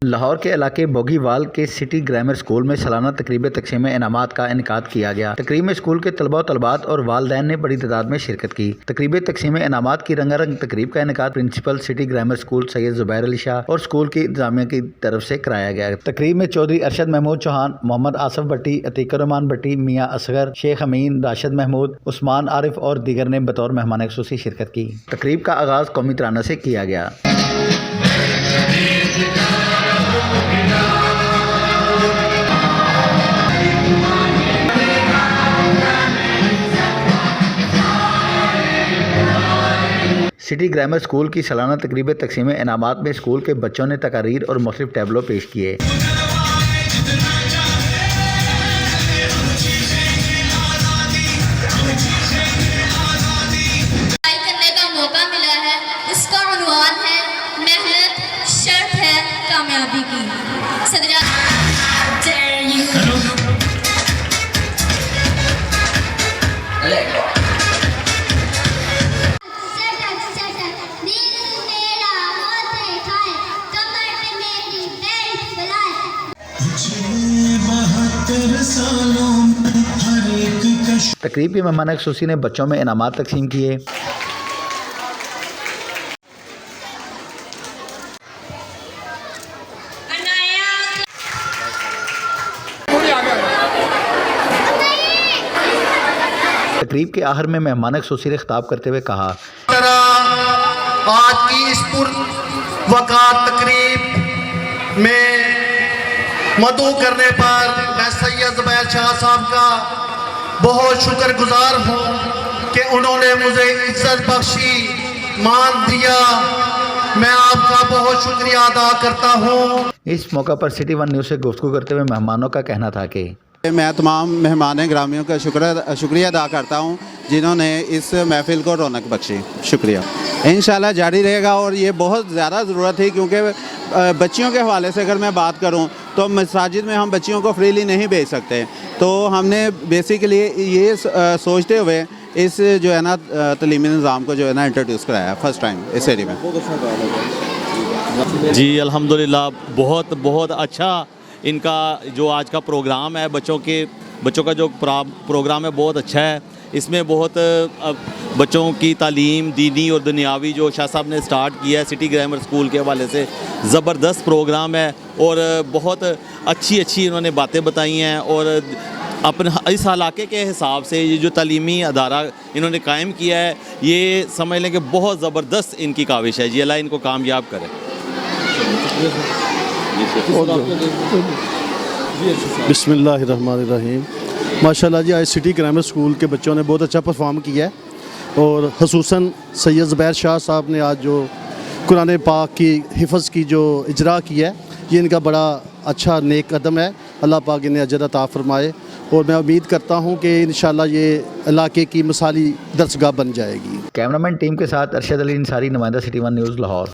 लाहौर के इलाके बोगीवाल के सिटी ग्रामर स्कूल में सालाना तकरीब तकसीम इनामात का इनकाद किया गया। तकरीब में स्कूल के तलबा तलबात और वालदैन ने बड़ी तादाद में शिरकत की। तकरीब तकसीम इनामात की रंगारंग तकरीब का इनकाद principal city grammar school Syed Zubair Ali Shah और स्कूल की इंतजामिया की तरफ से कराया गया। तकरीब में चौधरी अरशद महमूद चौहान, मोहम्मद आसफ भट्टी, अतीकुर रहमान भट्टी, मियाँ असगर, शेख अमीन, राशिद महमूद, उस्मान आरिफ और दीगर ने बतौर मेहमान खुसूसी शिरकत की। तकरीब का आगाज कौमी तराना से किया गया। सिटी ग्रामर स्कूल की सालाना तकरीब तकसीम इनामात में स्कूल के बच्चों ने तकारीर और मुख्तलिफ टैबलो पेश किए। करने का मौका मिला है, इसका उन्वान है मेहनत शर्त है कामयाबी की। तकरीब के मेहमान खुसूसी ने बच्चों में इनामात तकसीम किए। तकरीब के आखिर में मेहमान खुसूसी ने खिताब करते हुए कहा, आज की इस पुरवक़ार तकरीब में मदऊ करने पर मैं सैयद जुबैर शाह साहब का बहुत शुक्रगुजार हूँ कि उन्होंने मुझे इज्जत बख्शी, मान दिया। मैं आपका बहुत शुक्रिया अदा करता हूँ। इस मौका पर सिटी वन न्यूज़ से गुफ्तगू करते हुए मेहमानों का कहना था कि मैं तमाम मेहमान ग्रामियों का शुक्रिया अदा करता हूँ जिन्होंने इस महफिल को रौनक बख्शी। शुक्रिया। इंशाल्लाह जारी रहेगा और ये बहुत ज़्यादा ज़रूरत है, क्योंकि बच्चियों के हवाले से अगर मैं बात करूँ तो मसाजिद में हम बच्चियों को फ्रीली नहीं भेज सकते। तो हमने बेसिकली ये सोचते हुए इस जो है ना तलीमी निज़ाम को जो है ना इंट्रोड्यूस कराया फर्स्ट टाइम इस एरिया में। जी अल्हम्दुलिल्लाह, बहुत बहुत अच्छा इनका जो आज का प्रोग्राम है, बच्चों का जो प्रोग्राम है बहुत अच्छा है। इसमें बहुत बच्चों की तालीम दीनी और दुनियावी जो शाह साहब ने स्टार्ट किया है सिटी ग्रामर स्कूल के हवाले से ज़बरदस्त प्रोग्राम है और बहुत अच्छी इन्होंने बातें बताई हैं। और अपने इस इलाके के हिसाब से ये जो तालीमी अदारा इन्होंने कायम किया है, ये समझ लें कि बहुत ज़बरदस्त इनकी काविश है। जी अल्लाह इनको कामयाब करे। बिस्मिल्लाहिर्रहमानिर्रहीम। माशाल्लाह जी, आज सिटी ग्रामर स्कूल के बच्चों ने बहुत अच्छा परफॉर्म किया है और ख़ुसूसन सैयद जुबैर शाह साहब ने आज जो कुरान पाक की हिफ़्ज़ की जो इजरा किया है, ये इनका बड़ा अच्छा नेक कदम है। अल्लाह पाक इन्हें अजर अता फ़रमाए और मैं उम्मीद करता हूँ कि इंशाल्लाह ये इलाके की मिसाली दरसगाह बन जाएगी। कैमरामैन टीम के साथ अरशद अली अंसारी, नुमाइंदा सिटी वन न्यूज़ लाहौर।